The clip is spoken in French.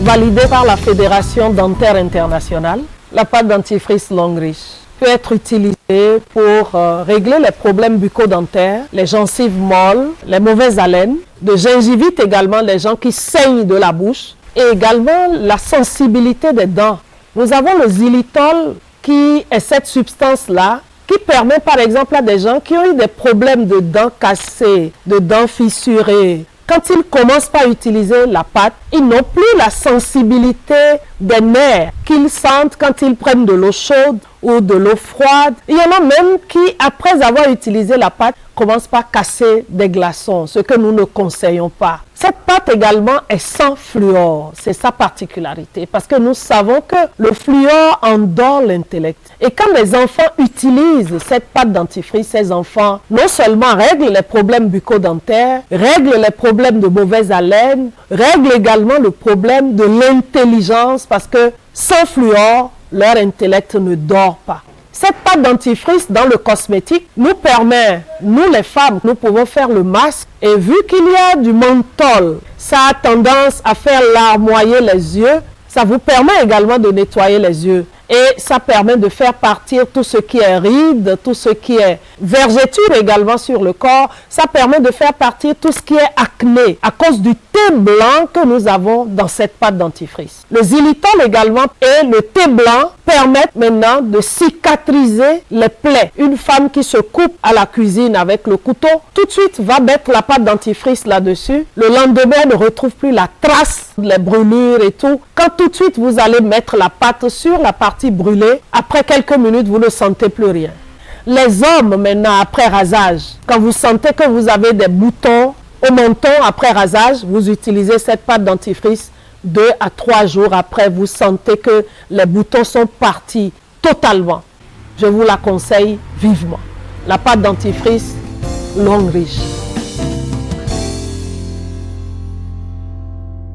validée par la Fédération dentaire internationale. La pâte dentifrice Longreach peut être utilisée pour régler les problèmes bucco-dentaires, les gencives molles, les mauvaises haleines, de gingivite également, les gens qui saignent de la bouche, et également la sensibilité des dents. Nous avons le xylitol qui est cette substance-là qui permet par exemple à des gens qui ont eu des problèmes de dents cassées, de dents fissurées. Quand ils commencent par utiliser la pâte, ils n'ont plus la sensibilité des nerfs qu'ils sentent quand ils prennent de l'eau chaude ou de l'eau froide. Il y en a même qui, après avoir utilisé la pâte, commencent par casser des glaçons, ce que nous ne conseillons pas. Cette pâte également est sans fluor, c'est sa particularité, parce que nous savons que le fluor endort l'intellect. Et quand les enfants utilisent cette pâte dentifrice, ces enfants non seulement règlent les problèmes bucco-dentaires, règlent les problèmes de mauvaise haleine, règlent également le problème de l'intelligence, parce que sans fluor, leur intellect ne dort pas. Cette pâte dentifrice dans le cosmétique nous permet, nous les femmes, nous pouvons faire le masque et vu qu'il y a du menthol, ça a tendance à faire larmoyer les yeux, ça vous permet également de nettoyer les yeux. Et ça permet de faire partir tout ce qui est rides, tout ce qui est vergeture également sur le corps. Ça permet de faire partir tout ce qui est acné à cause du thé blanc que nous avons dans cette pâte dentifrice. Le xylitol également et le thé blanc permettent maintenant de cicatriser les plaies. Une femme qui se coupe à la cuisine avec le couteau, tout de suite va mettre la pâte dentifrice là-dessus. Le lendemain, elle ne retrouve plus la trace, les brûlures et tout. Quand tout de suite vous allez mettre la pâte sur la partie brûlée, après quelques minutes, vous ne sentez plus rien. Les hommes, maintenant, après rasage, quand vous sentez que vous avez des boutons au menton après rasage, vous utilisez cette pâte dentifrice 2 à 3 jours après, vous sentez que les boutons sont partis totalement. Je vous la conseille vivement. La pâte dentifrice Longreach.